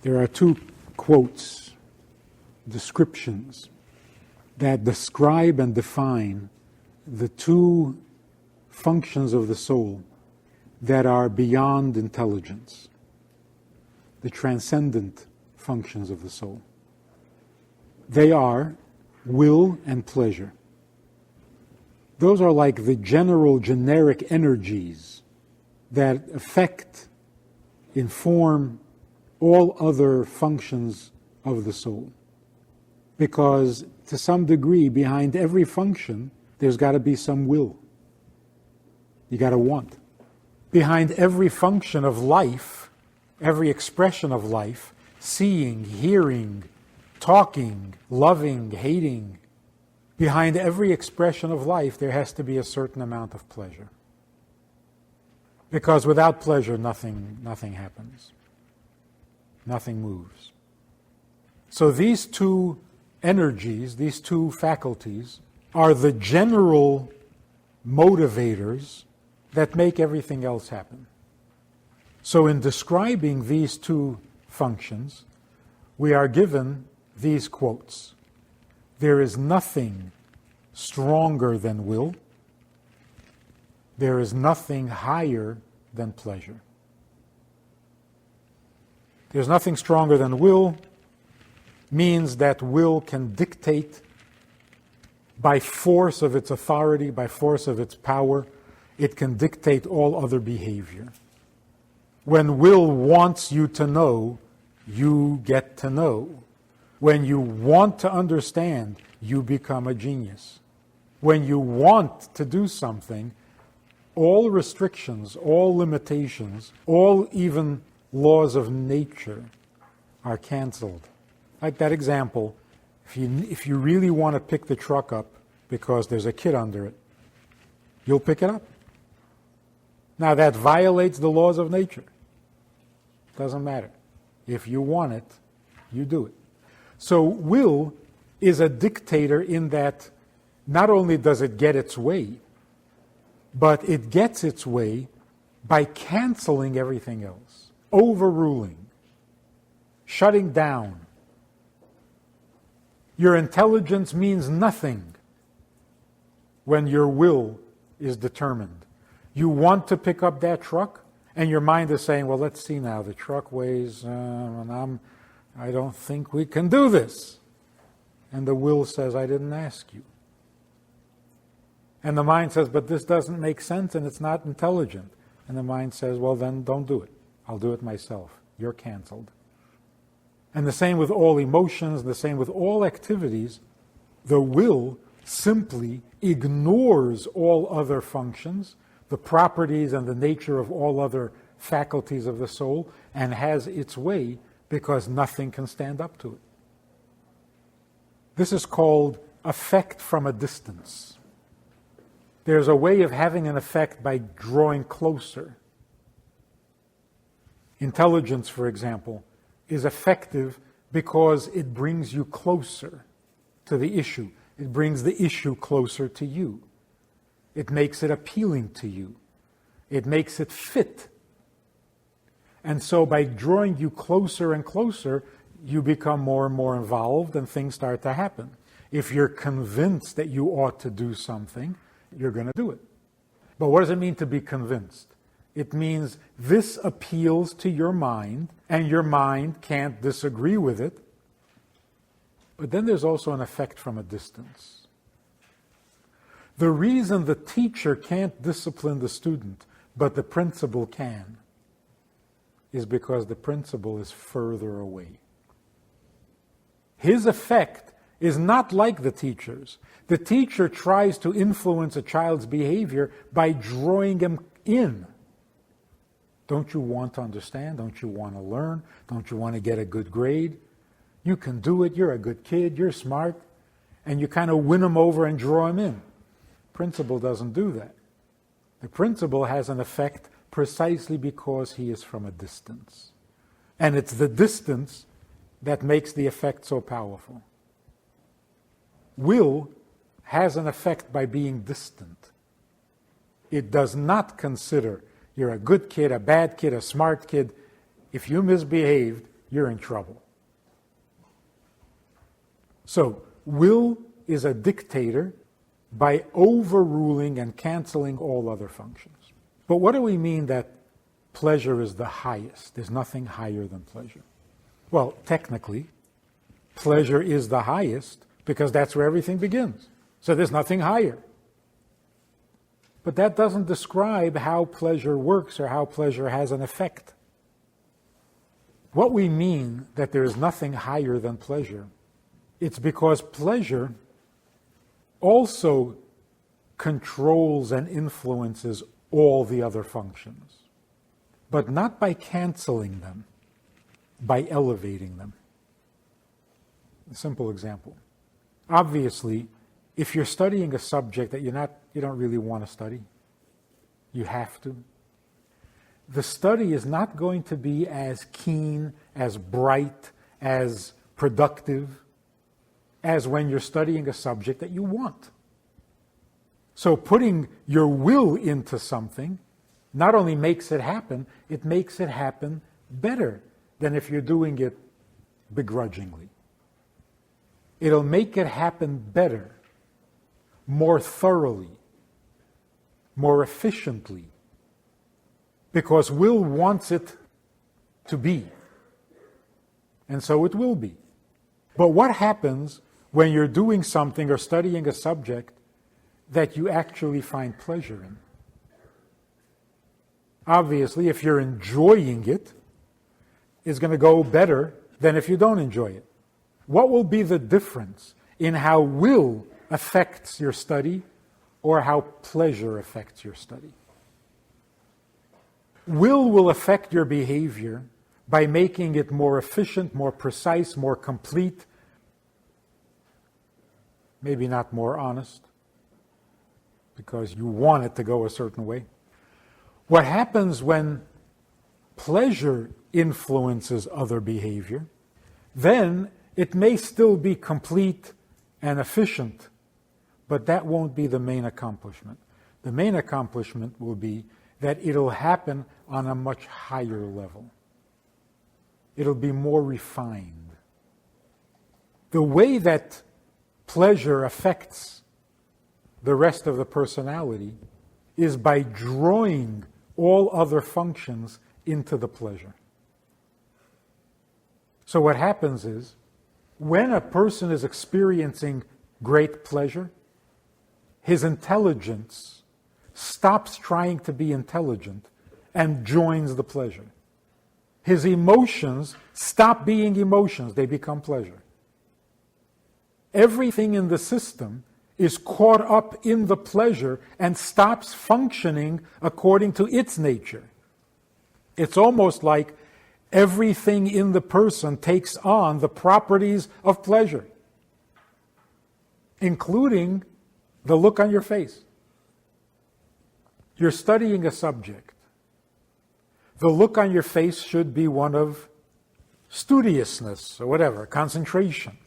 There are two quotes, descriptions, that describe and define the two functions of the soul that are beyond intelligence, the transcendent functions of the soul. They are will and pleasure. Those are like the general, generic energies that affect, inform all other functions of the soul. Because to some degree, behind every function, there's got to be some will. You got to want. Behind every function of life, every expression of life, seeing, hearing, talking, loving, hating, behind every expression of life, there has to be a certain amount of pleasure. Because without pleasure, nothing happens. Nothing moves. So these two energies, these two faculties, are the general motivators that make everything else happen. So in describing these two functions, we are given these quotes. There is nothing stronger than will. There is nothing higher than pleasure. There's nothing stronger than will means that will can dictate by force of its authority, by force of its power, it can dictate all other behavior. When will wants you to know, you get to know. When you want to understand, you become a genius. When you want to do something, all restrictions, all limitations, all even laws of nature are canceled. Like that example, if you really want to pick the truck up because there's a kid under it, you'll pick it up. Now that violates the laws of nature. Doesn't matter. If you want it, you do it. So will is a dictator in that not only does it get its way, but it gets its way by canceling everything else, overruling, shutting down. Your intelligence means nothing when your will is determined. You want to pick up that truck, and your mind is saying, well, let's see now, the truck weighs, and I don't think we can do this. And the will says, I didn't ask you. And the mind says, but this doesn't make sense and it's not intelligent. And the mind says, well, then don't do it. I'll do it myself. You're canceled. And the same with all emotions, the same with all activities. The will simply ignores all other functions, the properties and the nature of all other faculties of the soul, and has its way because nothing can stand up to it. This is called effect from a distance. There's a way of having an effect by drawing closer. Intelligence, for example, is effective because it brings you closer to the issue. It brings the issue closer to you. It makes it appealing to you. It makes it fit. And so by drawing you closer and closer, you become more and more involved and things start to happen. If you're convinced that you ought to do something, you're going to do it. But what does it mean to be convinced? It means this appeals to your mind, and your mind can't disagree with it. But then there's also an effect from a distance. The reason the teacher can't discipline the student, but the principal can, is because the principal is further away. His effect is not like the teacher's. The teacher tries to influence a child's behavior by drawing him in. Don't you want to understand? Don't you want to learn? Don't you want to get a good grade? You can do it. You're a good kid. You're smart. And you kind of win him over and draw him in. Principal doesn't do that. The principal has an effect precisely because he is from a distance. And it's the distance that makes the effect so powerful. Will has an effect by being distant. It does not consider you're a good kid, a bad kid, a smart kid. If you misbehaved, you're in trouble. So, will is a dictator by overruling and canceling all other functions. But what do we mean that pleasure is the highest? There's nothing higher than pleasure. Well, technically, pleasure is the highest because that's where everything begins. So there's nothing higher. But that doesn't describe how pleasure works or how pleasure has an effect. What we mean that there is nothing higher than pleasure, it's because pleasure also controls and influences all the other functions, but not by canceling them, by elevating them. A simple example. Obviously, if you're studying a subject that you don't really want to study, you have to, the study is not going to be as keen, as bright, as productive as when you're studying a subject that you want. So putting your will into something not only makes it happen, it makes it happen better than if you're doing it begrudgingly. It'll make it happen better, more thoroughly, more efficiently, because will wants it to be. And so it will be. But what happens when you're doing something or studying a subject that you actually find pleasure in? Obviously, if you're enjoying it, it's going to go better than if you don't enjoy it. What will be the difference in how will affects your study or how pleasure affects your study? Will affect your behavior by making it more efficient, more precise, more complete, maybe not more honest, because you want it to go a certain way. What happens when pleasure influences other behavior, then it may still be complete and efficient, but that won't be the main accomplishment. The main accomplishment will be that it'll happen on a much higher level. It'll be more refined. The way that pleasure affects the rest of the personality is by drawing all other functions into the pleasure. So what happens is, when a person is experiencing great pleasure, his intelligence stops trying to be intelligent and joins the pleasure. His emotions stop being emotions, they become pleasure. Everything in the system is caught up in the pleasure and stops functioning according to its nature. It's almost like everything in the person takes on the properties of pleasure, including the look on your face. You're studying a subject. The look on your face should be one of studiousness or whatever, concentration.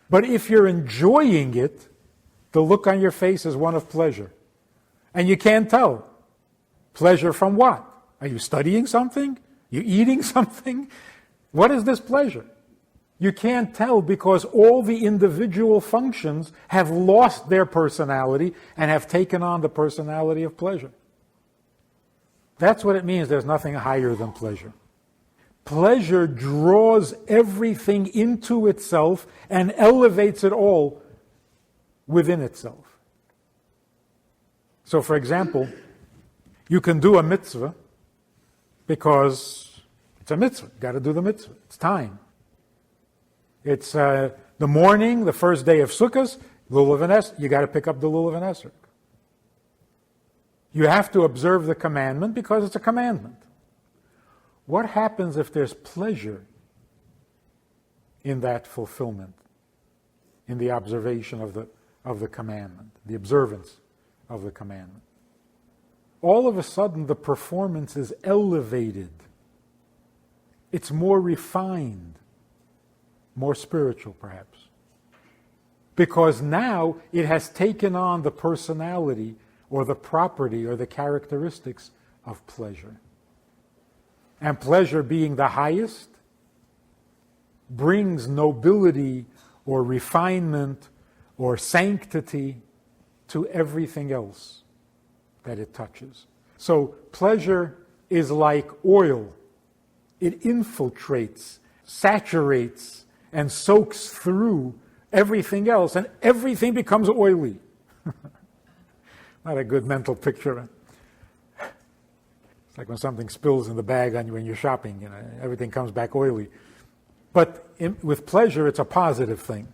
But if you're enjoying it, the look on your face is one of pleasure. And you can't tell. Pleasure from what? Are you studying something? You eating something? What is this pleasure? You can't tell because all the individual functions have lost their personality and have taken on the personality of pleasure. That's what it means there's nothing higher than pleasure. Pleasure draws everything into itself and elevates it all within itself. So, for example, you can do a mitzvah because it's a mitzvah. You've got to do the mitzvah. It's time. It's the morning, the first day of Sukkot, Lulav and Esrog. You got to pick up the Lulav and Esrog. You have to observe the commandment because it's a commandment. What happens if there's pleasure in that fulfillment, in the observation of the commandment, the observance of the commandment? All of a sudden, the performance is elevated. It's more refined, more spiritual, perhaps. Because now it has taken on the personality or the property or the characteristics of pleasure. And pleasure being the highest, brings nobility or refinement or sanctity to everything else that it touches. So pleasure is like oil. It infiltrates, saturates, and soaks through everything else, and everything becomes oily. Not a good mental picture. It's like when something spills in the bag on you when you're shopping, everything comes back oily. But with pleasure, it's a positive thing.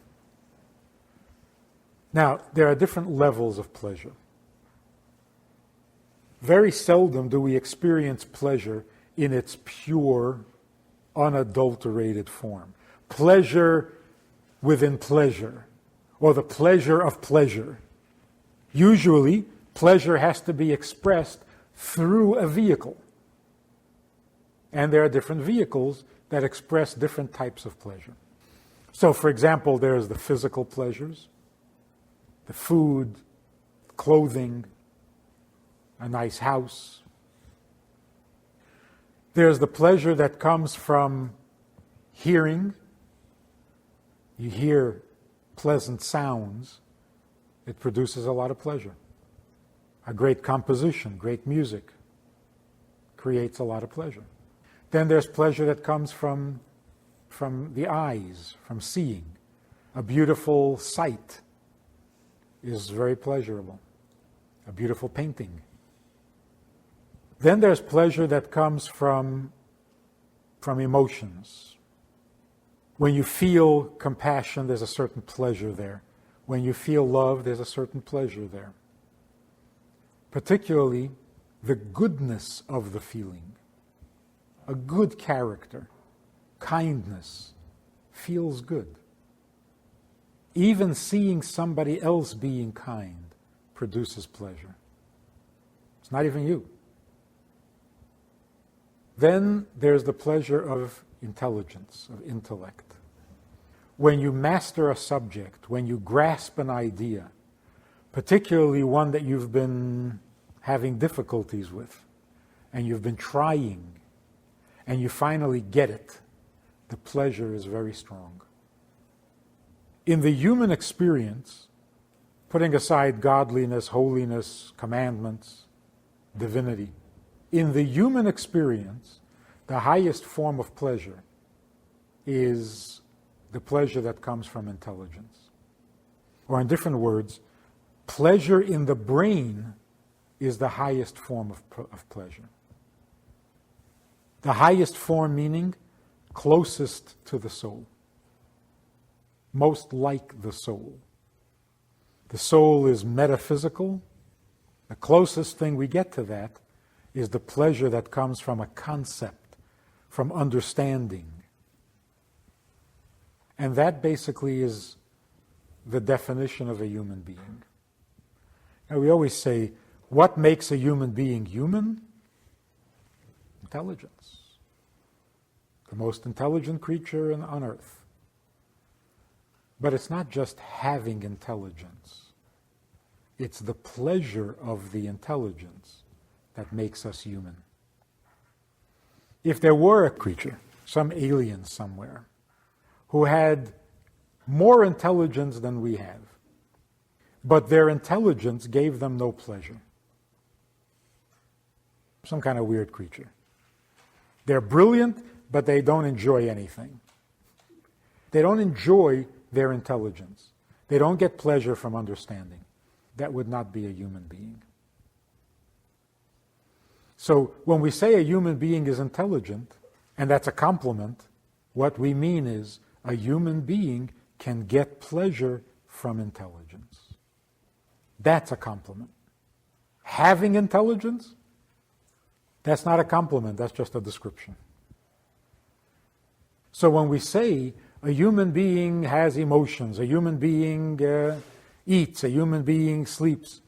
Now, there are different levels of pleasure. Very seldom do we experience pleasure in its pure, unadulterated form. Pleasure within pleasure, or the pleasure of pleasure. Usually, pleasure has to be expressed through a vehicle. And there are different vehicles that express different types of pleasure. So, for example, there's the physical pleasures, the food, clothing, a nice house. There's the pleasure that comes from hearing. You hear pleasant sounds, it produces a lot of pleasure. A great composition, great music creates a lot of pleasure. Then there's pleasure that comes from the eyes, from seeing. A beautiful sight is very pleasurable. A beautiful painting. Then there's pleasure that comes from emotions. When you feel compassion, there's a certain pleasure there. When you feel love, there's a certain pleasure there. Particularly the goodness of the feeling. A good character, kindness, feels good. Even seeing somebody else being kind produces pleasure. It's not even you. Then there's the pleasure of intelligence, of intellect. When you master a subject, when you grasp an idea, particularly one that you've been having difficulties with, and you've been trying, and you finally get it, the pleasure is very strong. In the human experience, putting aside godliness, holiness, commandments, divinity, in the human experience, the highest form of pleasure is the pleasure that comes from intelligence. Or in different words, pleasure in the brain is the highest form of pleasure. The highest form meaning closest to the soul. Most like the soul. The soul is metaphysical. The closest thing we get to that is the pleasure that comes from a concept, from understanding. And that basically is the definition of a human being. And we always say, what makes a human being human? Intelligence. The most intelligent creature on earth. But it's not just having intelligence. It's the pleasure of the intelligence that makes us human. If there were a creature, some alien somewhere, who had more intelligence than we have, but their intelligence gave them no pleasure. Some kind of weird creature. They're brilliant, but they don't enjoy anything. They don't enjoy their intelligence. They don't get pleasure from understanding. That would not be a human being. So when we say a human being is intelligent, and that's a compliment, what we mean is a human being can get pleasure from intelligence. That's a compliment. Having intelligence, that's not a compliment, that's just a description. So when we say a human being has emotions, a human being eats, a human being sleeps,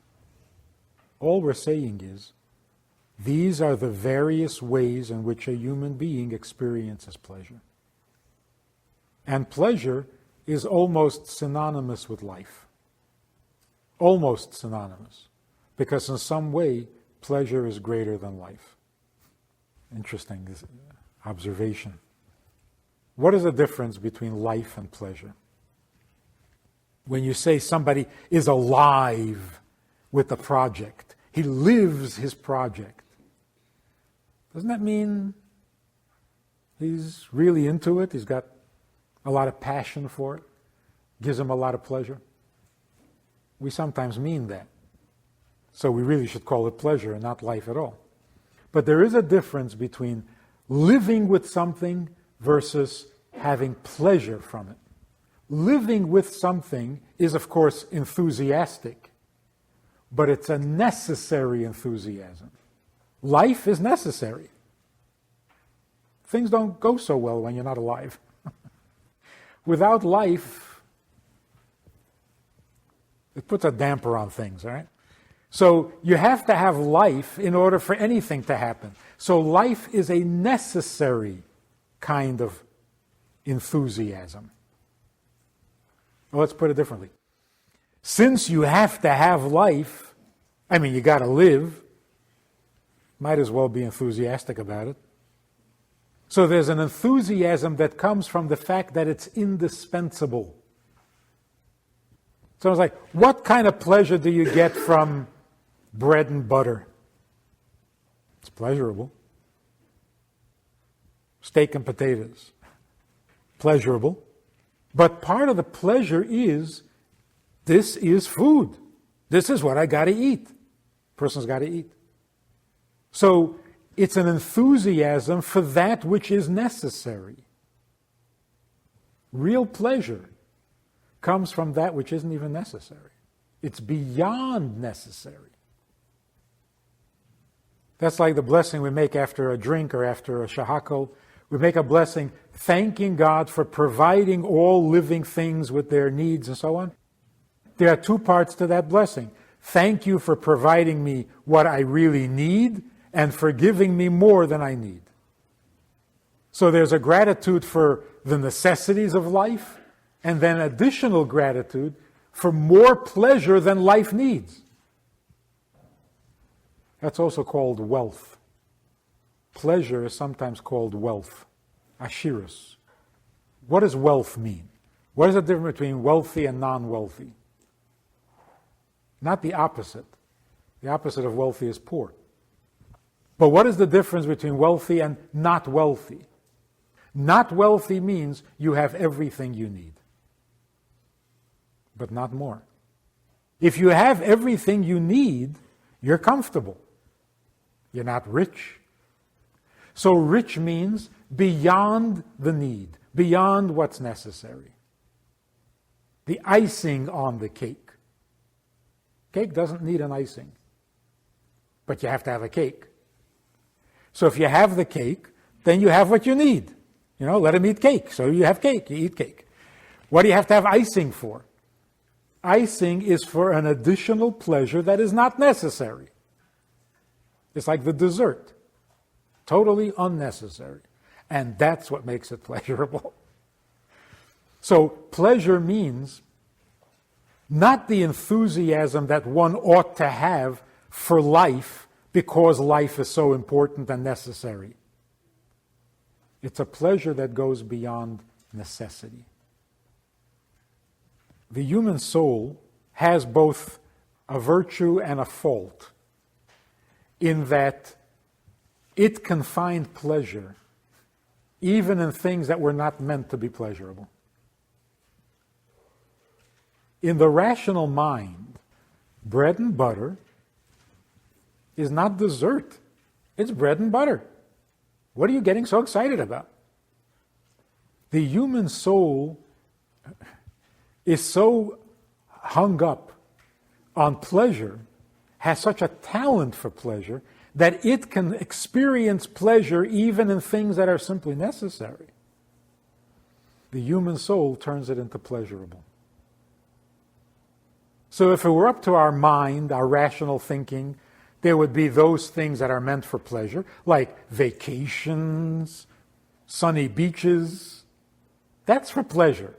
all we're saying is these are the various ways in which a human being experiences pleasure. And pleasure is almost synonymous with life. Almost synonymous. Because in some way, pleasure is greater than life. Interesting observation. What is the difference between life and pleasure? When you say somebody is alive with the project, he lives his project, doesn't that mean he's really into it? He's got a lot of passion for it, gives him a lot of pleasure? We sometimes mean that. So we really should call it pleasure and not life at all. But there is a difference between living with something versus having pleasure from it. Living with something is, of course, enthusiastic, but it's a necessary enthusiasm. Life is necessary. Things don't go so well when you're not alive. Without life, it puts a damper on things, all right? So you have to have life in order for anything to happen. So life is a necessary kind of enthusiasm. Well, let's put it differently. Since you have to have life, you got to live, might as well be enthusiastic about it. So there's an enthusiasm that comes from the fact that it's indispensable. So it's like, what kind of pleasure do you get from bread and butter? It's pleasurable. Steak and potatoes. Pleasurable. But part of the pleasure is, this is food. This is what I got to eat. Person's got to eat. So it's an enthusiasm for that which is necessary. Real pleasure comes from that which isn't even necessary. It's beyond necessary. That's like the blessing we make after a drink or after a shahakol. We make a blessing thanking God for providing all living things with their needs and so on. There are two parts to that blessing. Thank you for providing me what I really need and for giving me more than I need. So there's a gratitude for the necessities of life, and then additional gratitude for more pleasure than life needs. That's also called wealth. Pleasure is sometimes called wealth, ashiras. What does wealth mean? What is the difference between wealthy and non-wealthy? Not the opposite. The opposite of wealthy is poor. But what is the difference between wealthy and not wealthy? Not wealthy means you have everything you need, but not more. If you have everything you need, you're comfortable. You're not rich. So rich means beyond the need, beyond what's necessary. The icing on the cake. Cake doesn't need an icing, but you have to have a cake. So if you have the cake, then you have what you need. Let them eat cake. So you have cake, you eat cake. What do you have to have icing for? Icing is for an additional pleasure that is not necessary. It's like the dessert. Totally unnecessary. And that's what makes it pleasurable. So pleasure means not the enthusiasm that one ought to have for life because life is so important and necessary. It's a pleasure that goes beyond necessity. The human soul has both a virtue and a fault in that it can find pleasure even in things that were not meant to be pleasurable. In the rational mind, bread and butter is not dessert. It's bread and butter. What are you getting so excited about? The human soul is so hung up on pleasure, has such a talent for pleasure, that it can experience pleasure even in things that are simply necessary. The human soul turns it into pleasurable. So if it were up to our mind, our rational thinking, there would be those things that are meant for pleasure, like vacations, sunny beaches. That's for pleasure.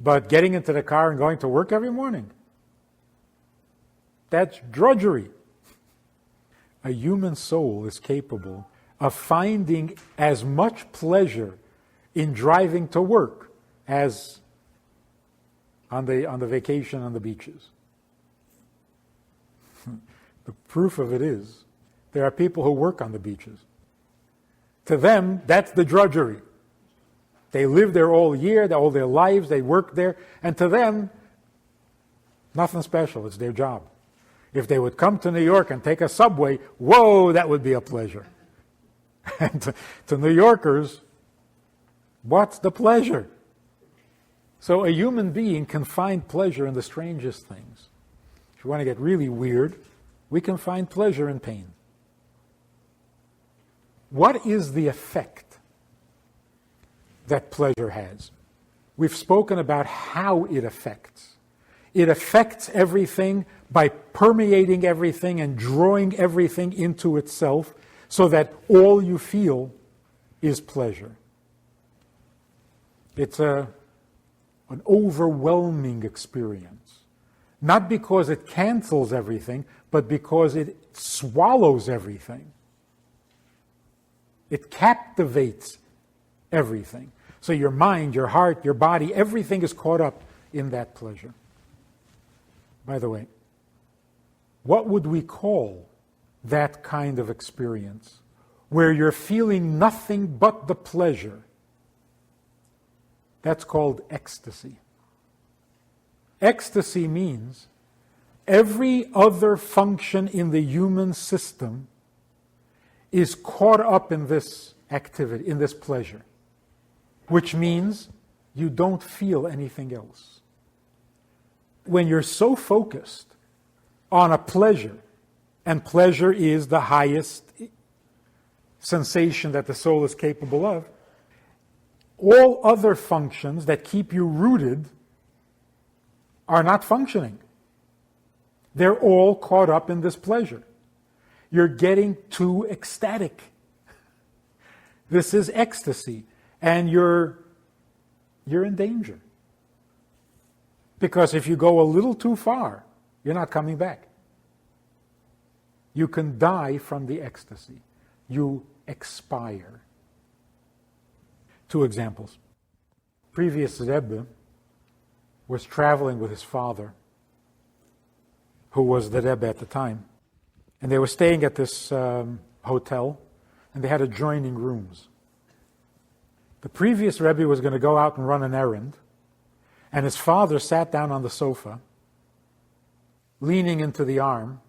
But getting into the car and going to work every morning, that's drudgery. A human soul is capable of finding as much pleasure in driving to work as on the vacation on the beaches. The proof of it is there are people who work on the beaches. To them, that's the drudgery. They live there all year, all their lives, they work there, and to them, nothing special, it's their job. If they would come to New York and take a subway, whoa, that would be a pleasure. And to New Yorkers, what's the pleasure? So a human being can find pleasure in the strangest things. If you want to get really weird, we can find pleasure in pain. What is the effect that pleasure has? We've spoken about how it affects. It affects everything by permeating everything and drawing everything into itself so that all you feel is pleasure. It's an overwhelming experience. Not because it cancels everything, but because it swallows everything. It captivates everything. So your mind, your heart, your body, everything is caught up in that pleasure. By the way, what would we call that kind of experience where you're feeling nothing but the pleasure? That's called ecstasy. Ecstasy means every other function in the human system is caught up in this activity, in this pleasure, which means you don't feel anything else. When you're so focused on a pleasure, and pleasure is the highest sensation that the soul is capable of, all other functions that keep you rooted are not functioning. They're all caught up in this pleasure. You're getting too ecstatic. This is ecstasy, and you're in danger. Because if you go a little too far, you're not coming back. You can die from the ecstasy. You expire. 2 examples. Previous Rebbe was traveling with his father, who was the Rebbe at the time, and they were staying at this hotel, and they had adjoining rooms. The previous Rebbe was going to go out and run an errand, and his father sat down on the sofa, leaning into the arm,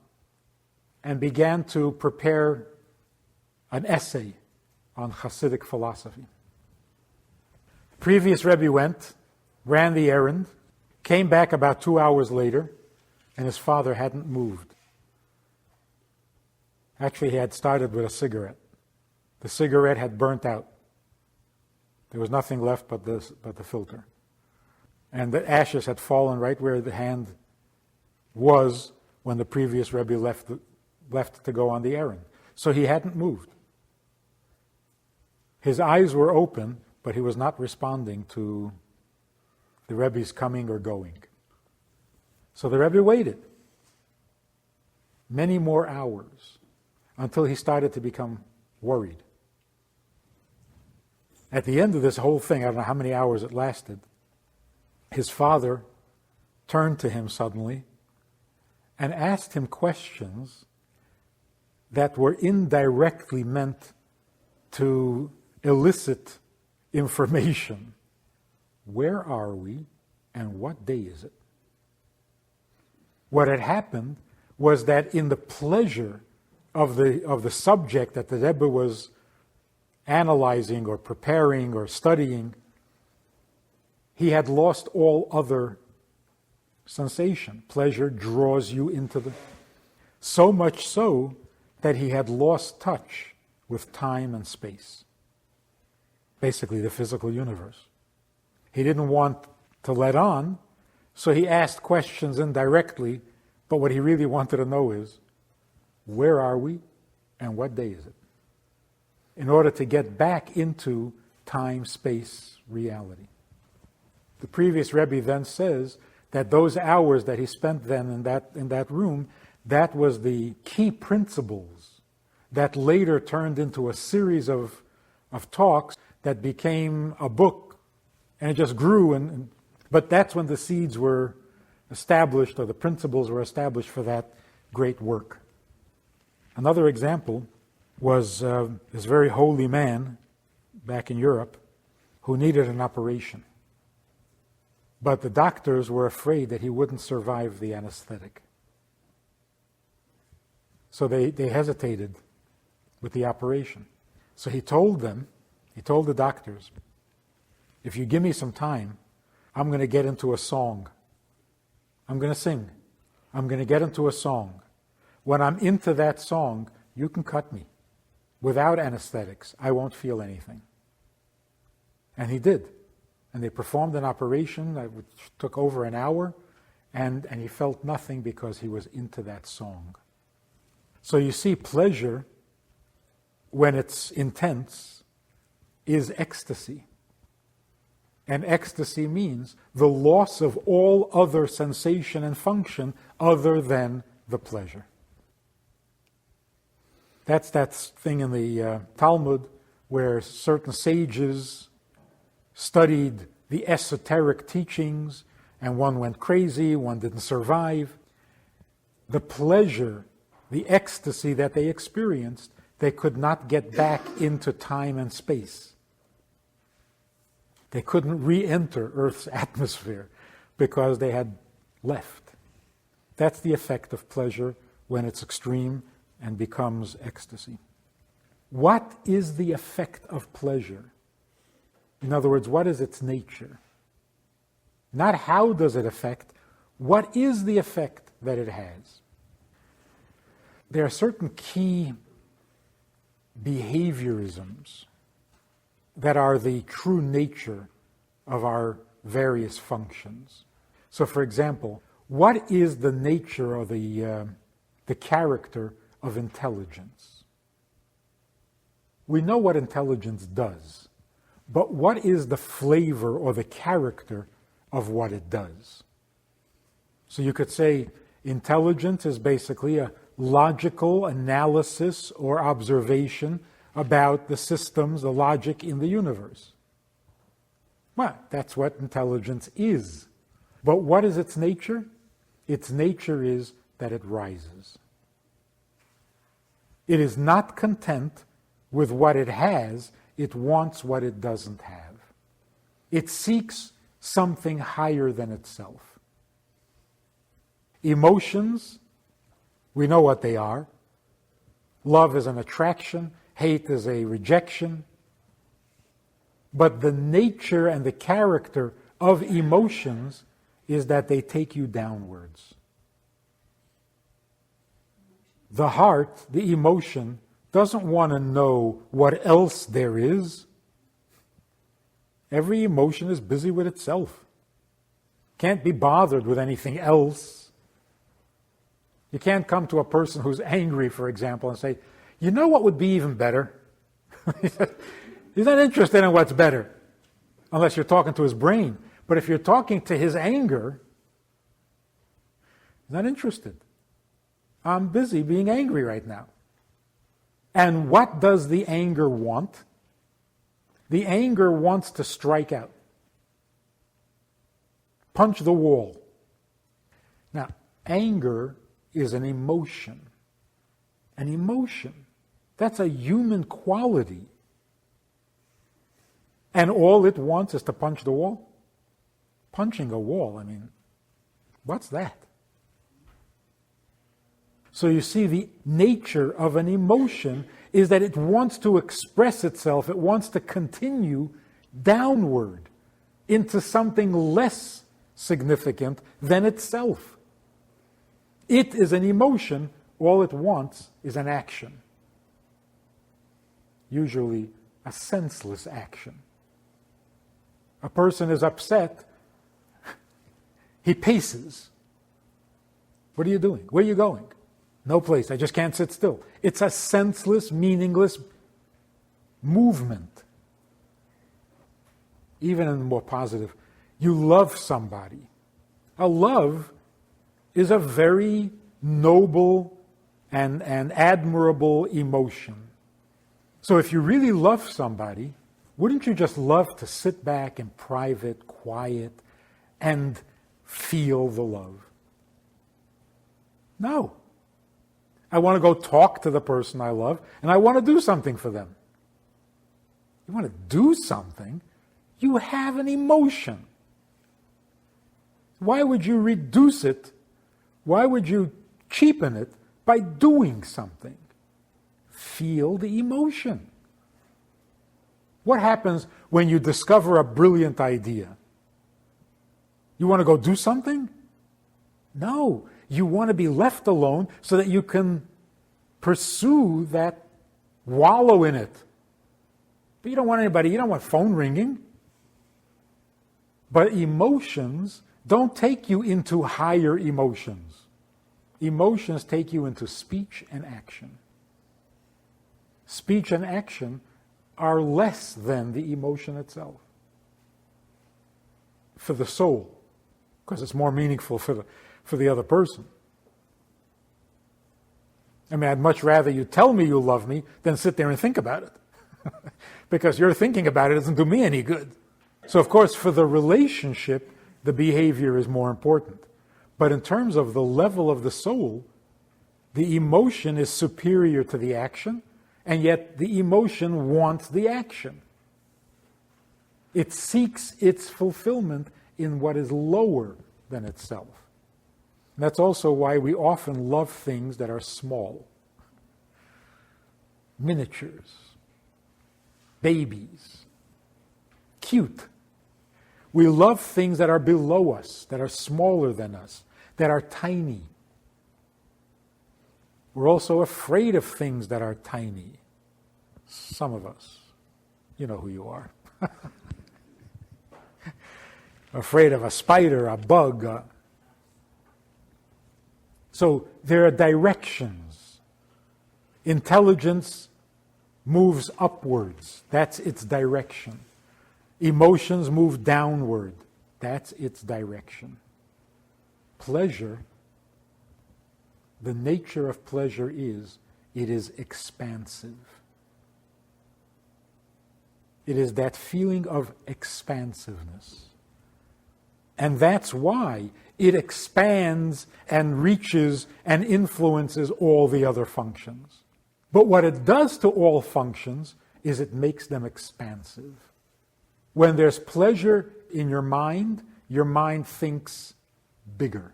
and began to prepare an essay on Hasidic philosophy. The previous Rebbe went, ran the errand, came back about 2 hours later, and his father hadn't moved. Actually, he had started with a cigarette. The cigarette had burnt out. There was nothing left but the filter. And the ashes had fallen right where the hand was when the previous Rebbe left to go on the errand. So he hadn't moved. His eyes were open, but he was not responding to the Rebbe's coming or going. So the Rebbe waited many more hours until he started to become worried. At the end of this whole thing, I don't know how many hours it lasted, his father turned to him suddenly and asked him questions that were indirectly meant to elicit information. Where are we and what day is it? What had happened was that in the pleasure of the subject that the Rebbe was analyzing or preparing or studying, he had lost all other sensation. Pleasure draws you into the... So much so that he had lost touch with time and space. Basically, the physical universe. He didn't want to let on, so he asked questions indirectly, but what he really wanted to know is, where are we and what day is it? In order to get back into time, space, reality. The previous Rebbe then says that those hours that he spent then in that room, that was the key principles that later turned into a series of talks that became a book, and it just grew. But that's when the seeds were established, or the principles were established for that great work. Another example was this very holy man back in Europe who needed an operation. But the doctors were afraid that he wouldn't survive the anesthetic. So they hesitated with the operation. So he told the doctors, if you give me some time, I'm going to get into a song. I'm going to sing. I'm going to get into a song. When I'm into that song, you can cut me. Without anesthetics, I won't feel anything. And he did. And they performed an operation that took over an hour, and he felt nothing because he was into that song. So you see, pleasure, when it's intense, is ecstasy. And ecstasy means the loss of all other sensation and function other than the pleasure. That's that thing in the Talmud where certain sages studied the esoteric teachings, and one went crazy, one didn't survive. The pleasure, the ecstasy that they experienced, they could not get back into time and space. They couldn't re-enter Earth's atmosphere because they had left. That's the effect of pleasure when it's extreme and becomes ecstasy. What is the effect of pleasure? In other words, what is its nature? Not how does it affect, what is the effect that it has? There are certain key behaviorisms that are the true nature of our various functions. So, for example, what is the nature or the character of intelligence? We know what intelligence does, but what is the flavor or the character of what it does? So you could say intelligence is basically a logical analysis or observation about the systems, the logic in the universe. Well, that's what intelligence is. But what is its nature? Its nature is that it rises. It is not content with what it has, it wants what it doesn't have. It seeks something higher than itself. Emotions, we know what they are. Love is an attraction, hate is a rejection. But the nature and the character of emotions is that they take you downwards. The heart, the emotion, doesn't want to know what else there is. Every emotion is busy with itself. Can't be bothered with anything else. You can't come to a person who's angry, for example, and say, you know what would be even better? He's not interested in what's better, unless you're talking to his brain. But if you're talking to his anger, he's not interested. I'm busy being angry right now. And what does the anger want? The anger wants to strike out. Punch the wall. Now, anger is an emotion. An emotion. That's a human quality. And all it wants is to punch the wall? Punching a wall, I mean, what's that? So you see, the nature of an emotion is that it wants to express itself, it wants to continue downward into something less significant than itself. It is an emotion, all it wants is an action. Usually a senseless action. A person is upset, he paces. What are you doing? Where are you going? No place, I just can't sit still. It's a senseless, meaningless movement. Even in more positive, you love somebody. A love is a very noble and admirable emotion. So if you really love somebody, Wouldn't you just love to sit back in private, quiet, and feel the love? No. I want to go talk to the person I love, and I want to do something for them. You want to do something? You have an emotion. Why would you reduce it? Why would you cheapen it by doing something? Feel the emotion. What happens when you discover a brilliant idea? You want to go do something? No. You want to be left alone so that you can pursue that, wallow in it. But you don't want anybody, you don't want phone ringing. But emotions don't take you into higher emotions. Emotions take you into speech and action. Speech and action are less than the emotion itself. For the soul, because it's more meaningful for the other person. I mean, I'd much rather you tell me you love me than sit there and think about it. Because your thinking about it doesn't do me any good. So, of course, for the relationship, the behavior is more important. But in terms of the level of the soul, the emotion is superior to the action, and yet the emotion wants the action. It seeks its fulfillment in what is lower than itself. And that's also why we often love things that are small. Miniatures, babies, cute. We love things that are below us, that are smaller than us, that are tiny. We're also afraid of things that are tiny. Some of us. You know who you are. Afraid of a spider, a bug. So there are directions. Intelligence moves upwards. That's its direction. Emotions move downward. That's its direction. Pleasure, the nature of pleasure is, it is expansive. It is that feeling of expansiveness. And that's why it expands and reaches and influences all the other functions. But what it does to all functions is it makes them expansive. When there's pleasure in your mind thinks bigger,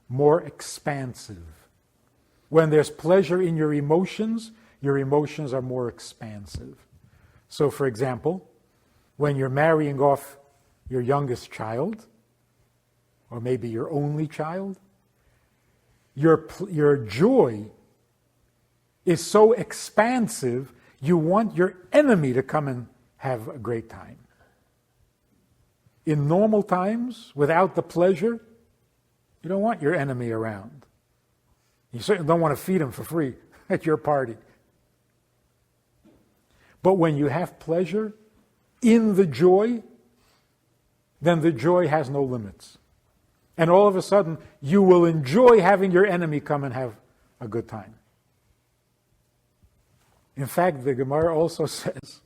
more expansive. When there's pleasure in your emotions are more expansive. So, for example, when you're marrying off your youngest child, or maybe your only child, your joy is so expansive, you want your enemy to come and have a great time. In normal times, without the pleasure, you don't want your enemy around. You certainly don't want to feed him for free at your party. But when you have pleasure in the joy, then the joy has no limits. And all of a sudden, you will enjoy having your enemy come and have a good time. In fact, the Gemara also says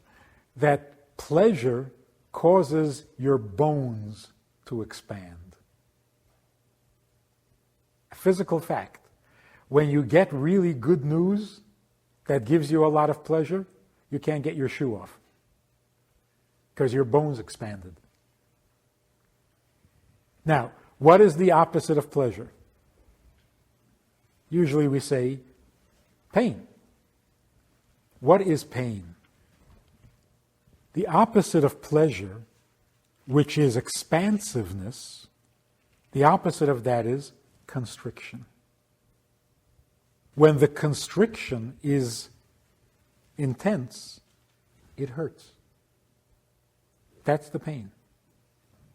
that pleasure causes your bones to expand. A physical fact. When you get really good news that gives you a lot of pleasure, you can't get your shoe off because your bones expanded. Now, what is the opposite of pleasure? Usually we say pain. What is pain? The opposite of pleasure, which is expansiveness, the opposite of that is constriction. When the constriction is intense, it hurts. That's the pain.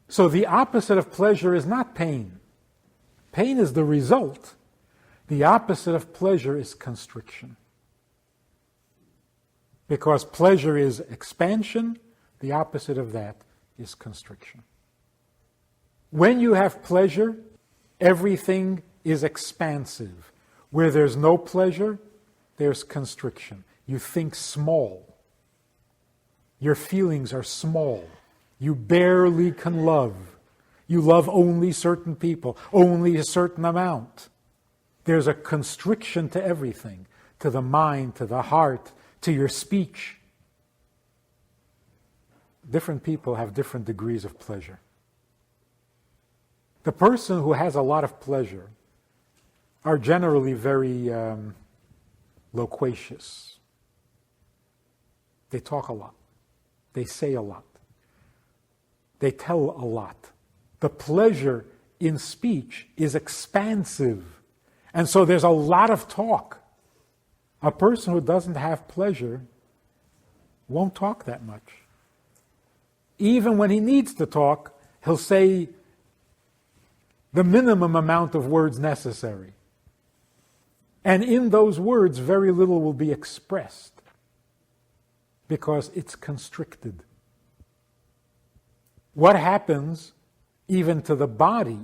So the opposite of pleasure is not pain. Pain is the result. The opposite of pleasure is constriction. Because pleasure is expansion, the opposite of that is constriction. When you have pleasure, everything is expansive. Where there's no pleasure, there's constriction. You think small. Your feelings are small. You barely can love. You love only certain people, only a certain amount. There's a constriction to everything, to the mind, to the heart, to your speech. Different people have different degrees of pleasure. The person who has a lot of pleasure are generally very loquacious. They talk a lot. They say a lot. They tell a lot. The pleasure in speech is expansive. And so there's a lot of talk. A person who doesn't have pleasure won't talk that much. Even when he needs to talk, he'll say the minimum amount of words necessary. And in those words, very little will be expressed because it's constricted. What happens even to the body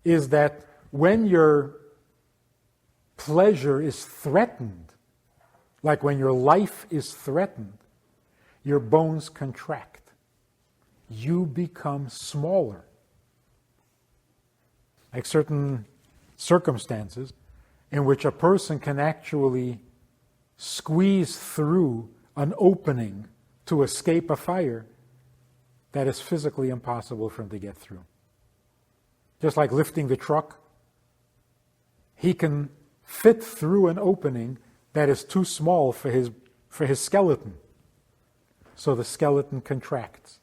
is that when your pleasure is threatened, like when your life is threatened, your bones contract. You become smaller. Like certain circumstances in which a person can actually squeeze through an opening to escape a fire that is physically impossible for him to get through. Just like lifting the truck, he can fit through an opening that is too small for his skeleton. So the skeleton contracts.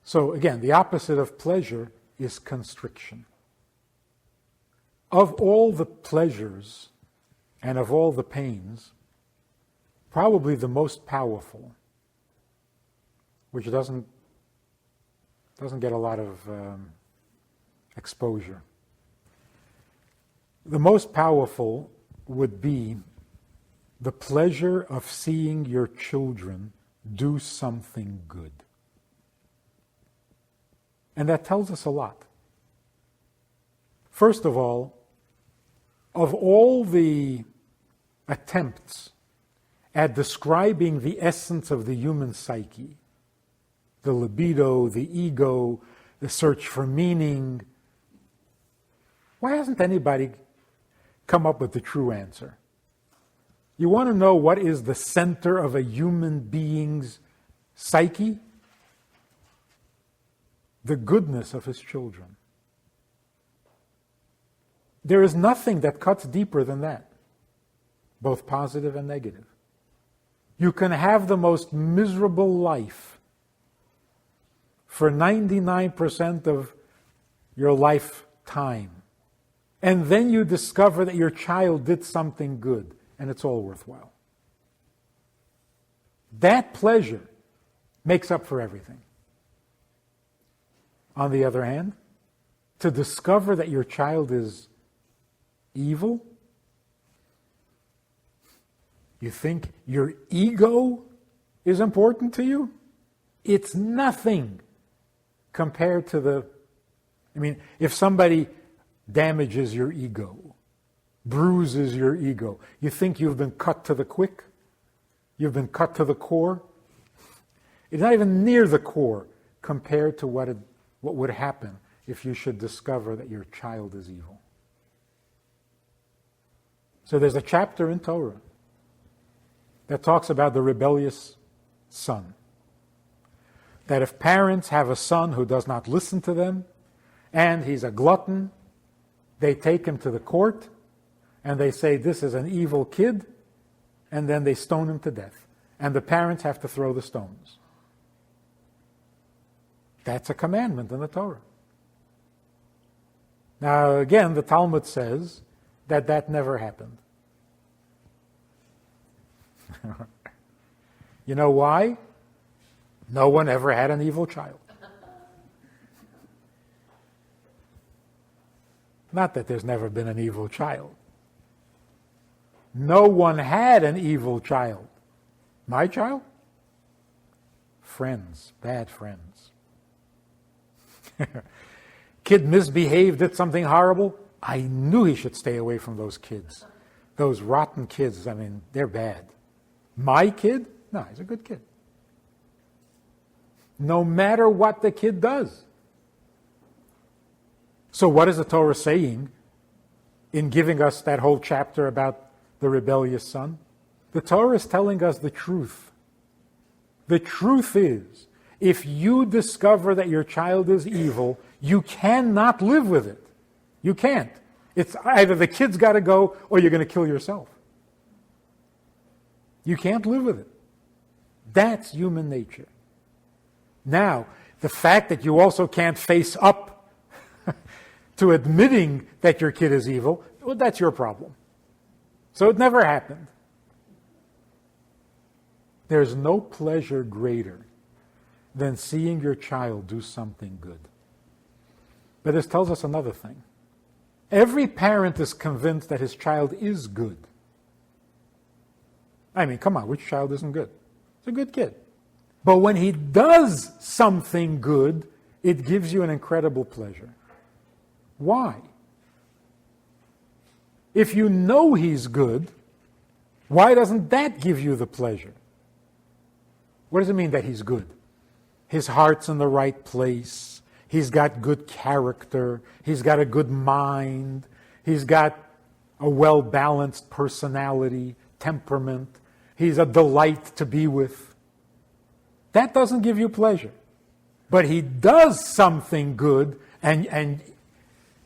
So again, the opposite of pleasure is constriction. Of all the pleasures and of all the pains, probably the most powerful, which doesn't get a lot of exposure. The most powerful would be the pleasure of seeing your children do something good. And that tells us a lot. First of all the attempts at describing the essence of the human psyche, the libido, the ego, the search for meaning, why hasn't anybody come up with the true answer? You want to know what is the center of a human being's psyche? The goodness of his children. There is nothing that cuts deeper than that, both positive and negative. You can have the most miserable life for 99% of your lifetime, and then you discover that your child did something good, and it's all worthwhile. That pleasure makes up for everything. On the other hand, to discover that your child is evil, you think your ego is important to you? It's nothing compared to if somebody damages your ego, bruises your ego, you think you've been cut to the quick? You've been cut to the core? It's not even near the core compared to what would happen if you should discover that your child is evil. So there's a chapter in Torah that talks about the rebellious son. That if parents have a son who does not listen to them, and he's a glutton, they take him to the court, and they say, this is an evil kid, and then they stone him to death. And the parents have to throw the stones. That's a commandment in the Torah. Now, again, the Talmud says that never happened. You know why? No one ever had an evil child. Not that there's never been an evil child. No one had an evil child. My child? Friends, bad friends. Kid misbehaved, did something horrible. I knew he should stay away from those kids. Those rotten kids, they're bad. My kid? No, he's a good kid. No matter what the kid does. So what is the Torah saying in giving us that whole chapter about the rebellious son? The Torah is telling us the truth. The truth is, if you discover that your child is evil, you cannot live with it. You can't. It's either the kid's got to go or you're going to kill yourself. You can't live with it. That's human nature. Now, the fact that you also can't face up to admitting that your kid is evil, well, that's your problem. So it never happened. There's no pleasure greater than seeing your child do something good. But this tells us another thing. Every parent is convinced that his child is good. I mean, come on, which child isn't good? It's a good kid. But when he does something good, it gives you an incredible pleasure. Why? If you know he's good, why doesn't that give you the pleasure? What does it mean that he's good? His heart's in the right place. He's got good character. He's got a good mind. He's got a well-balanced personality, temperament. He's a delight to be with. That doesn't give you pleasure. But he does something good, and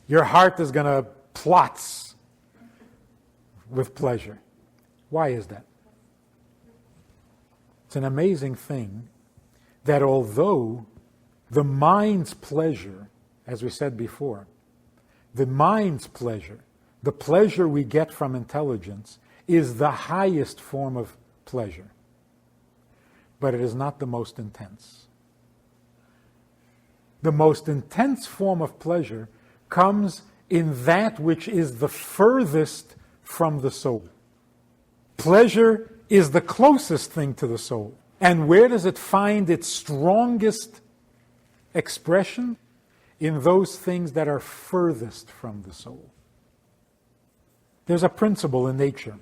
your heart is going to plots with pleasure. Why is that? It's an amazing thing that although the mind's pleasure, as we said before, the mind's pleasure, the pleasure we get from intelligence, is the highest form of pleasure. But it is not the most intense. The most intense form of pleasure comes in that which is the furthest from the soul. Pleasure is the closest thing to the soul. And where does it find its strongest expression? In those things that are furthest from the soul. There's a principle in nature,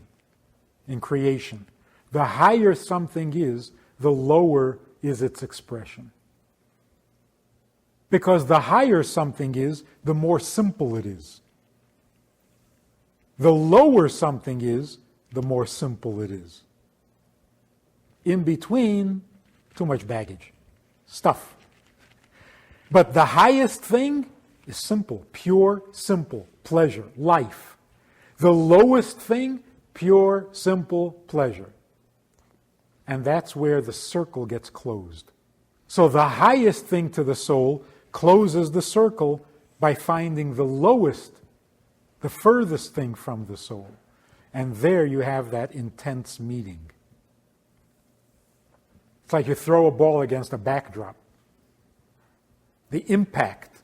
in creation. The higher something is, the lower is its expression. Because the higher something is, the more simple it is. The lower something is, the more simple it is. In between, too much baggage, stuff. But the highest thing is simple, pure, simple, pleasure, life. The lowest thing, pure, simple, pleasure. And that's where the circle gets closed. So the highest thing to the soul closes the circle by finding the lowest, the furthest thing from the soul. And there you have that intense meeting. It's like you throw a ball against a backdrop. The impact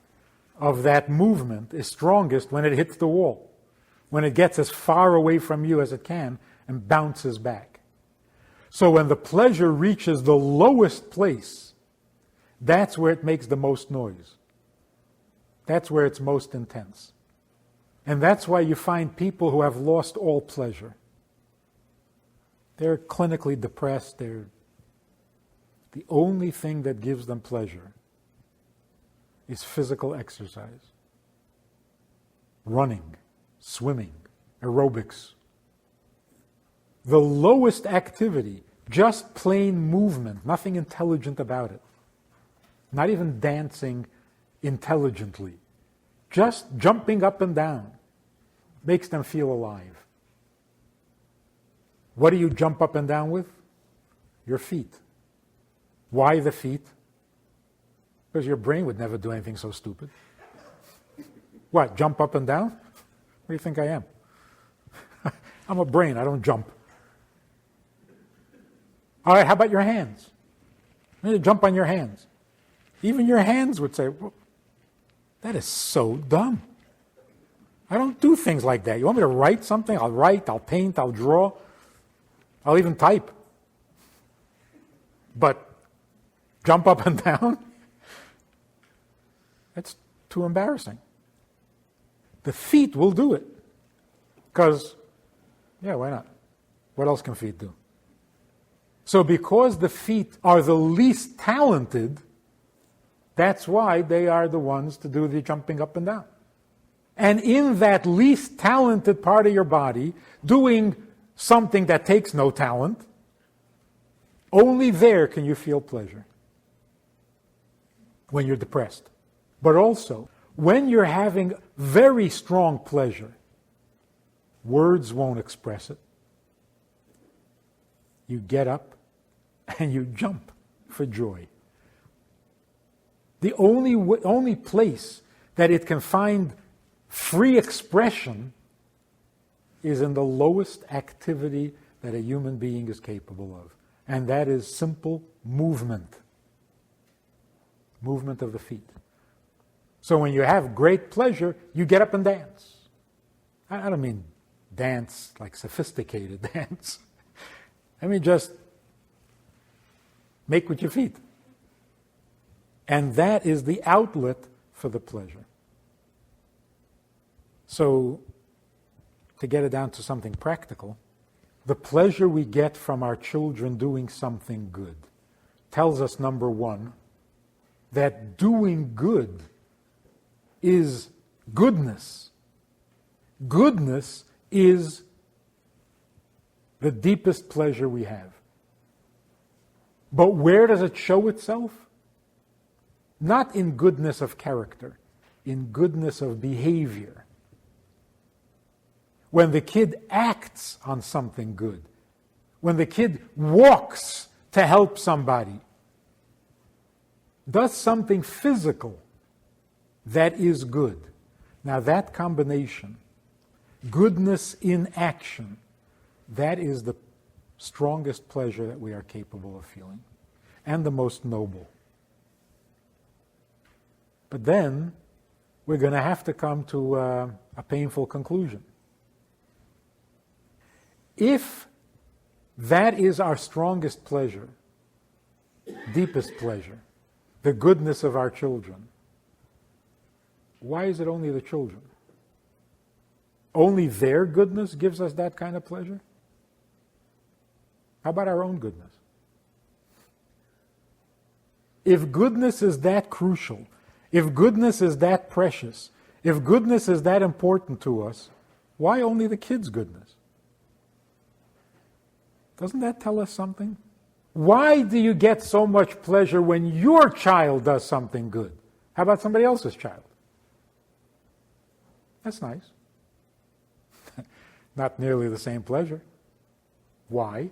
of that movement is strongest when it hits the wall, when it gets as far away from you as it can and bounces back. So when the pleasure reaches the lowest place, that's where it makes the most noise. That's where it's most intense. And that's why you find people who have lost all pleasure. They're clinically depressed. The only thing that gives them pleasure is physical exercise. Running, swimming, aerobics. The lowest activity, just plain movement, nothing intelligent about it. Not even dancing intelligently. Just jumping up and down makes them feel alive. What do you jump up and down with? Your feet. Why the feet? Because your brain would never do anything so stupid. What, jump up and down? What do you think I am? I'm a brain, I don't jump. All right, how about your hands? You need to jump on your hands. Even your hands would say, well, that is so dumb. I don't do things like that. You want me to write something? I'll write, I'll paint, I'll draw. I'll even type. But jump up and down? That's too embarrassing. The feet will do it. Because, yeah, why not? What else can feet do? So because the feet are the least talented, that's why they are the ones to do the jumping up and down. And in that least talented part of your body, doing something that takes no talent, only there can you feel pleasure. When you're depressed. But also, when you're having very strong pleasure, words won't express it. You get up and you jump for joy. The only place that it can find free expression is in the lowest activity that a human being is capable of. And that is simple movement. Movement of the feet. So when you have great pleasure, you get up and dance. I don't mean dance like sophisticated dance. I mean just make with your feet. And that is the outlet for the pleasure. So, to get it down to something practical, the pleasure we get from our children doing something good tells us, number one, that doing good is goodness. Goodness is the deepest pleasure we have. But where does it show itself? Not in goodness of character, in goodness of behavior. When the kid acts on something good, when the kid walks to help somebody, does something physical that is good. Now that combination, goodness in action, that is the strongest pleasure that we are capable of feeling, and the most noble. But then we're going to have to come to a painful conclusion. If that is our strongest pleasure, deepest pleasure, the goodness of our children, why is it only the children? Only their goodness gives us that kind of pleasure? How about our own goodness? If goodness is that crucial, if goodness is that precious, if goodness is that important to us, why only the kids' goodness? Doesn't that tell us something? Why do you get so much pleasure when your child does something good? How about somebody else's child? That's nice. Not nearly the same pleasure. Why?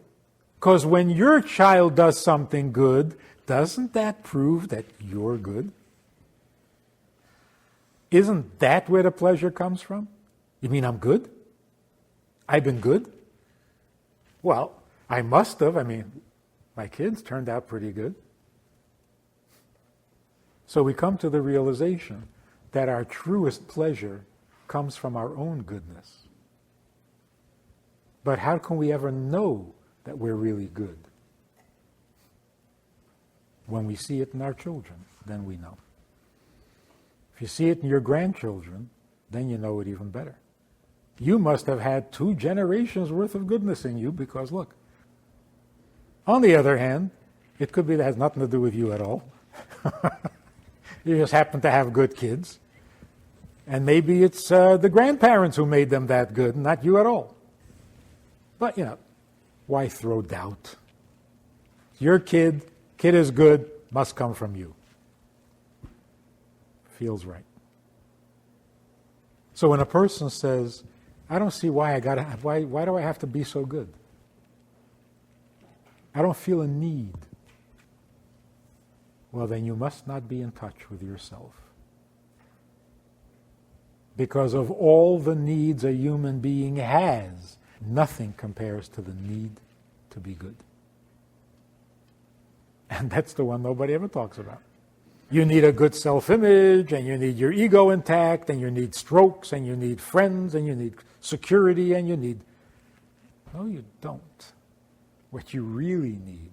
Because when your child does something good, doesn't that prove that you're good? Isn't that where the pleasure comes from? You mean I'm good? I've been good? Well, I must have. I mean, my kids turned out pretty good. So we come to the realization that our truest pleasure comes from our own goodness. But how can we ever know that we're really good? When we see it in our children, then we know. If you see it in your grandchildren, then you know it even better. You must have had 2 generations worth of goodness in you because, look. On the other hand, it could be that has nothing to do with you at all. You just happen to have good kids. And maybe it's the grandparents who made them that good, not you at all. But, why throw doubt? Your kid is good, must come from you. Feels right. So when a person says, I don't see why why do I have to be so good? I don't feel a need. Well, then you must not be in touch with yourself. Because of all the needs a human being has, nothing compares to the need to be good. And that's the one nobody ever talks about. You need a good self-image, and you need your ego intact, and you need strokes, and you need friends, and you need security, and you need... No, you don't. What you really need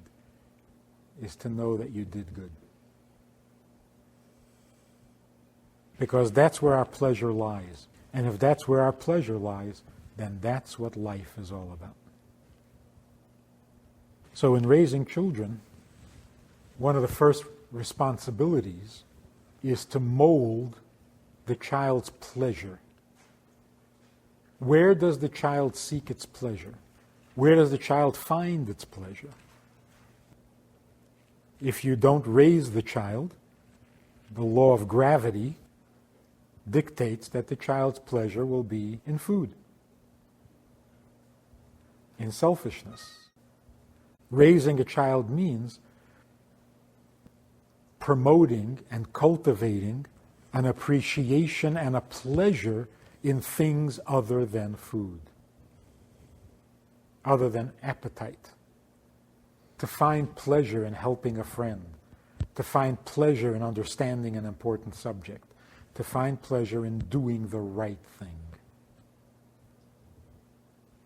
is to know that you did good. Because that's where our pleasure lies. And if that's where our pleasure lies, then that's what life is all about. So in raising children, one of the first responsibilities is to mold the child's pleasure. Where does the child seek its pleasure? Where does the child find its pleasure? If you don't raise the child, the law of gravity dictates that the child's pleasure will be in food, in selfishness. Raising a child means promoting and cultivating an appreciation and a pleasure in things other than food, other than appetite. To find pleasure in helping a friend, to find pleasure in understanding an important subject, to find pleasure in doing the right thing.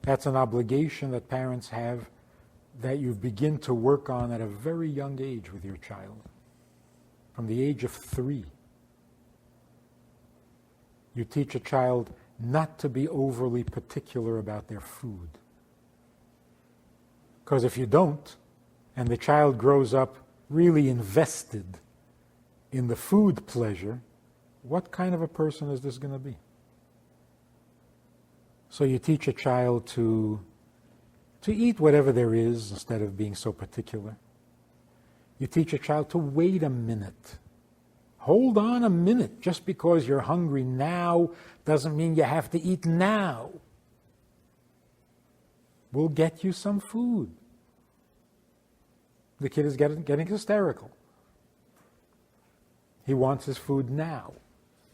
That's an obligation that parents have that you begin to work on at a very young age with your child. From the age of 3, you teach a child not to be overly particular about their food. Because if you don't, and the child grows up really invested in the food pleasure, what kind of a person is this going to be? So you teach a child to eat whatever there is instead of being so particular. You teach a child to wait a minute. Hold on a minute. Just because you're hungry now doesn't mean you have to eat now. We'll get you some food. The kid is getting hysterical. He wants his food now.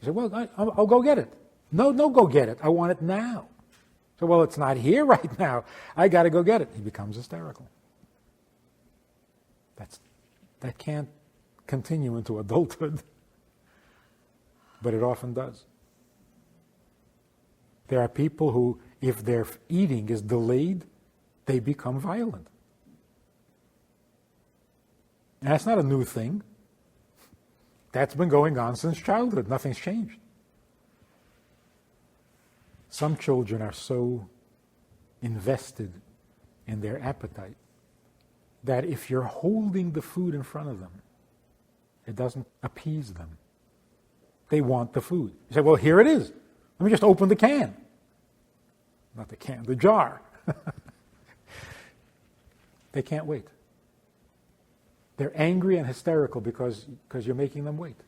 You say, well, I'll go get it. No, go get it. I want it now. So, well, it's not here right now. I got to go get it. He becomes hysterical. That can't continue into adulthood, but it often does. There are people who, if their eating is delayed, they become violent. And that's not a new thing. That's been going on since childhood. Nothing's changed. Some children are so invested in their appetite that if you're holding the food in front of them, it doesn't appease them. They want the food. You say, well, here it is. Let me just open the can. Not the can, the jar. They can't wait. They're angry and hysterical because you're making them wait.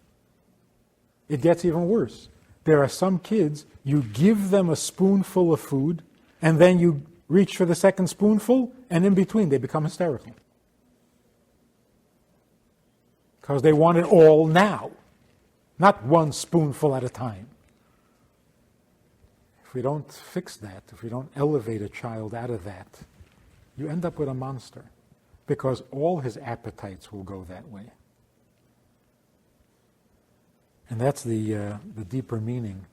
It gets even worse. There are some kids, you give them a spoonful of food, and then you reach for the second spoonful, and in between they become hysterical. Because they want it all now, not one spoonful at a time. If we don't fix that, if we don't elevate a child out of that, you end up with a monster, because all his appetites will go that way. And that's the deeper meaning.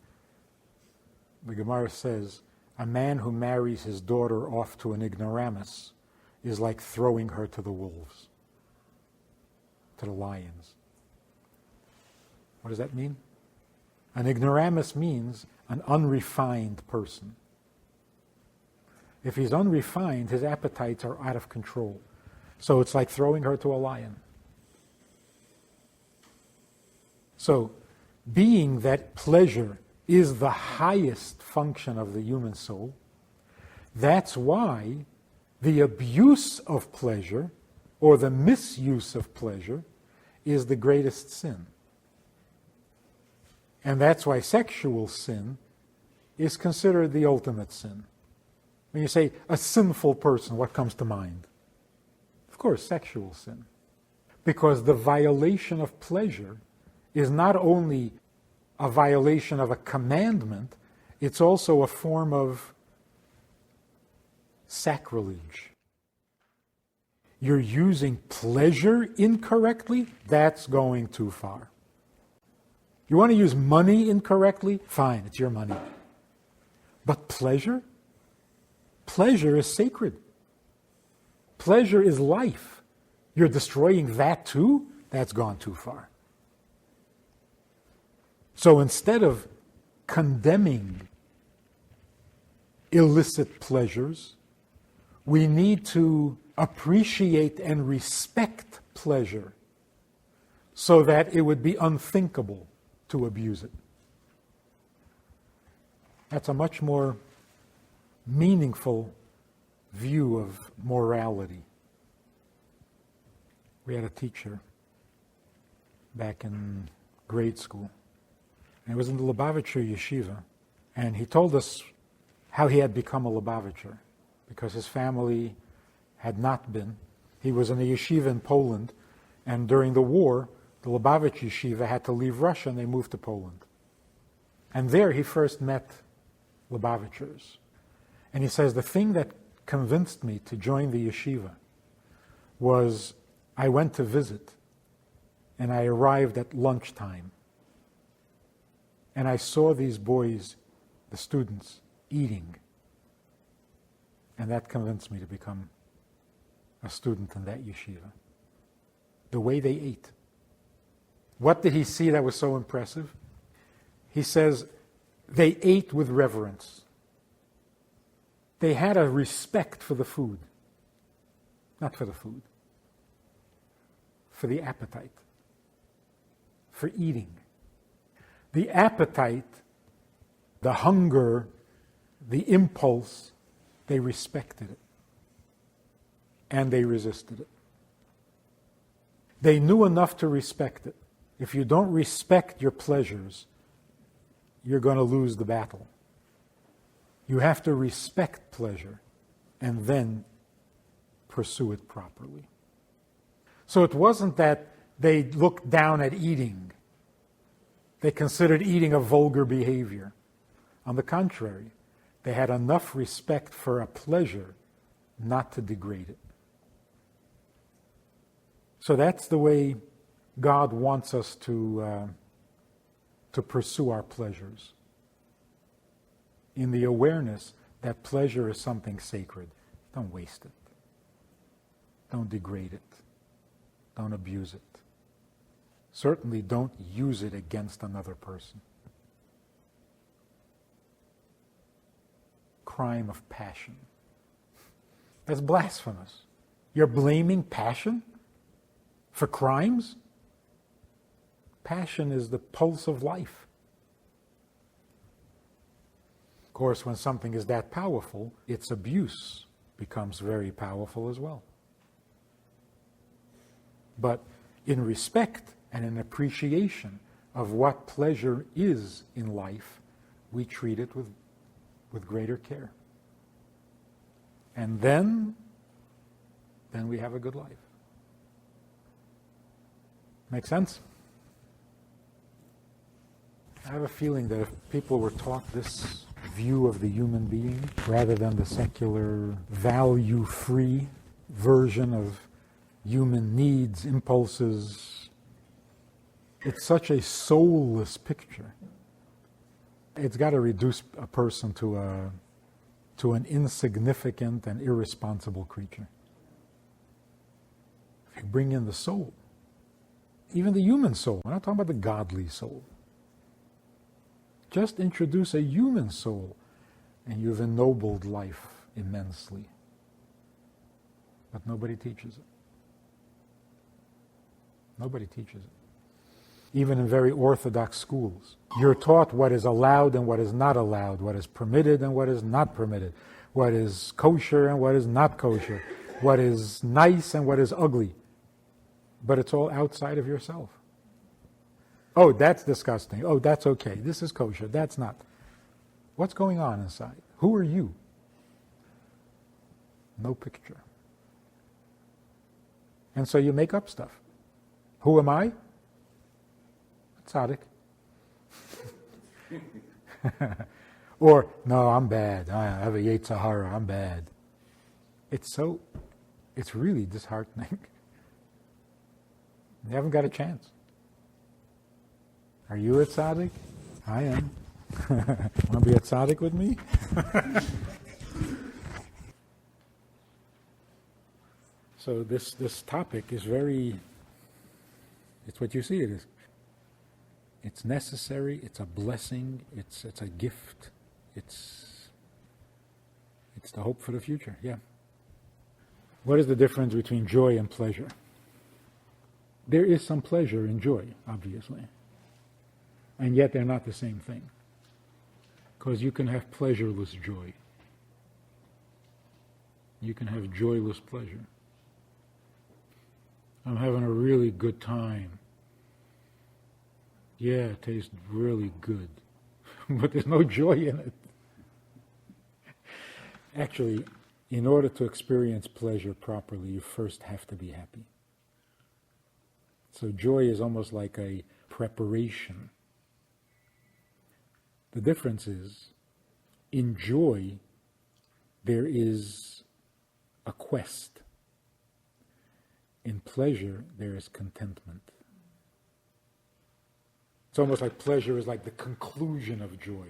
The Gemara says, a man who marries his daughter off to an ignoramus is like throwing her to the wolves, to the lions. What does that mean? An ignoramus means an unrefined person. If he's unrefined, his appetites are out of control. So it's like throwing her to a lion. So, being that pleasure is the highest function of the human soul, that's why the abuse of pleasure, or the misuse of pleasure, is the greatest sin. And that's why sexual sin is considered the ultimate sin. When you say a sinful person, what comes to mind? Of course, sexual sin. Because the violation of pleasure is not only a violation of a commandment, it's also a form of sacrilege. You're using pleasure incorrectly, that's going too far. You want to use money incorrectly? Fine, it's your money. But pleasure? Pleasure is sacred. Pleasure is life. You're destroying that too? That's gone too far. So instead of condemning illicit pleasures, we need to appreciate and respect pleasure so that it would be unthinkable to abuse it. That's a much more meaningful view of morality. We had a teacher back in grade school, and it was in the Lubavitcher yeshiva, and he told us how he had become a Lubavitcher, because his family had not been. He was in a yeshiva in Poland, and during the war, the Lubavitch yeshiva had to leave Russia, and they moved to Poland. And there he first met Lubavitchers. And he says, the thing that convinced me to join the yeshiva was I went to visit, and I arrived at lunchtime, and I saw these boys, the students, eating. And that convinced me to become a student in that yeshiva. The way they ate. What did he see that was so impressive? He says, they ate with reverence. They had a respect for the food. Not for the food. For the appetite. For eating. The appetite, the hunger, the impulse, they respected it. And they resisted it. They knew enough to respect it. If you don't respect your pleasures, you're going to lose the battle. You have to respect pleasure and then pursue it properly. So it wasn't that they looked down at eating. They considered eating a vulgar behavior. On the contrary, they had enough respect for a pleasure not to degrade it. So that's the way God wants us to pursue our pleasures. In the awareness that pleasure is something sacred. Don't waste it. Don't degrade it. Don't abuse it. Certainly don't use it against another person. Crime of passion. That's blasphemous. You're blaming passion for crimes? Passion is the pulse of life. Of course, when something is that powerful, its abuse becomes very powerful as well. But in respect and in appreciation of what pleasure is in life, we treat it with greater care. And then we have a good life. Make sense? I have a feeling that if people were taught this view of the human being, rather than the secular, value-free version of human needs, impulses, it's such a soulless picture. It's got to reduce a person to an insignificant and irresponsible creature. If you bring in the soul, even the human soul, we're not talking about the godly soul. Just introduce a human soul, and you've ennobled life immensely. But nobody teaches it. Nobody teaches it. Even in very orthodox schools, you're taught what is allowed and what is not allowed, what is permitted and what is not permitted, what is kosher and what is not kosher, what is nice and what is ugly. But it's all outside of yourself. Oh, that's disgusting. Oh, that's okay. This is kosher. That's not. What's going on inside? Who are you? No picture. And so you make up stuff. Who am I? Tzaddik. Or, no, I'm bad. I have a Yetzer Hara. I'm bad. It's really disheartening. You haven't got a chance. Are you a tzaddik? I am. Want to be a tzaddik with me? So this topic is it's what you see it is. It's necessary, it's a blessing, it's a gift, it's the hope for the future, yeah. What is the difference between joy and pleasure? There is some pleasure in joy, obviously. And yet they're not the same thing. Because you can have pleasureless joy. You can have joyless pleasure. I'm having a really good time. Yeah, it tastes really good. But there's no joy in it. Actually, in order to experience pleasure properly, you first have to be happy. So joy is almost like a preparation. The difference is, in joy, there is a quest. In pleasure, there is contentment. It's almost like pleasure is like the conclusion of joy.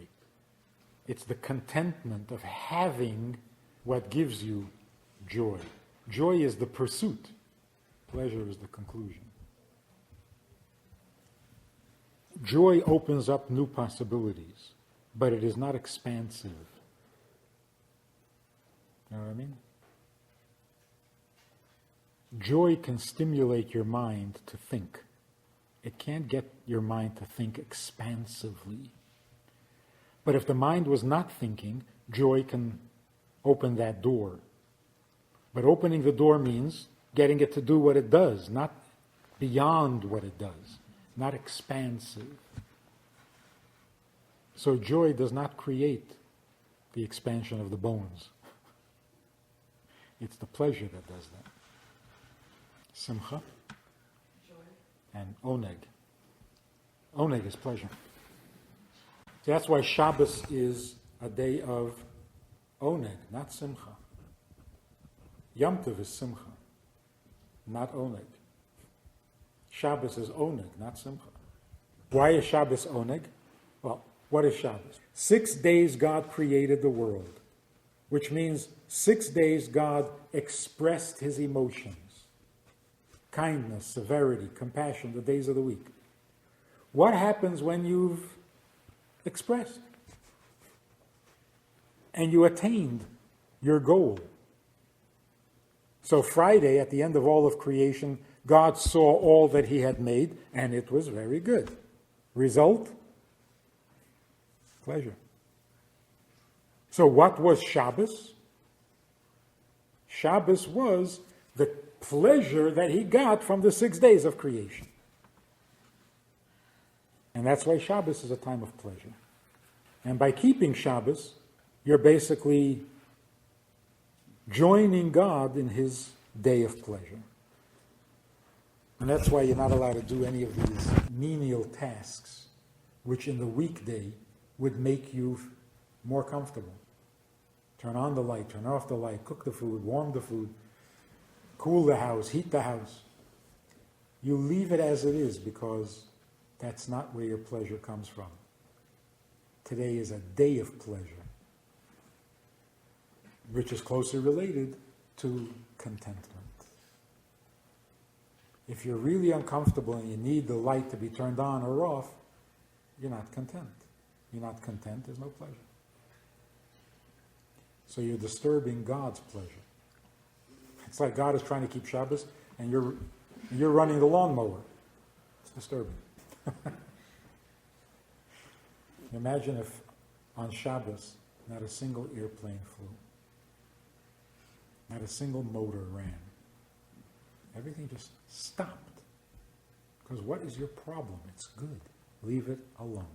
It's the contentment of having what gives you joy. Joy is the pursuit. Pleasure is the conclusion. Joy opens up new possibilities, but it is not expansive. You know what I mean? Joy can stimulate your mind to think. It can't get your mind to think expansively. But if the mind was not thinking, joy can open that door. But opening the door means getting it to do what it does, not beyond what it does, not expansive. So joy does not create the expansion of the bones. It's the pleasure that does that. Simcha. Joy. And oneg. Oneg is pleasure. So that's why Shabbos is a day of oneg, not simcha. Yom Tov is simcha, not oneg. Shabbos is oneg, not simcha. Why is Shabbos oneg? Well, what is Shabbos? 6 days God created the world, which means 6 days God expressed his emotions. Kindness, severity, compassion, the days of the week. What happens when you've expressed and you attained your goal? So Friday, at the end of all of creation, God saw all that he had made, and it was very good. Result? Pleasure. So what was Shabbos? Shabbos was the pleasure that he got from the 6 days of creation. And that's why Shabbos is a time of pleasure. And by keeping Shabbos, you're basically joining God in his day of pleasure. And that's why you're not allowed to do any of these menial tasks, which in the weekday would make you more comfortable. Turn on the light, turn off the light, cook the food, warm the food, cool the house, heat the house. You leave it as it is because that's not where your pleasure comes from. Today is a day of pleasure, which is closely related to contentment. If you're really uncomfortable and you need the light to be turned on or off, you're not content. You're not content, there's no pleasure. So you're disturbing God's pleasure. It's like God is trying to keep Shabbos and you're running the lawnmower. It's disturbing. Imagine if on Shabbos not a single airplane flew. Not a single motor ran. Everything just stopped. Because what is your problem? It's good. Leave it alone.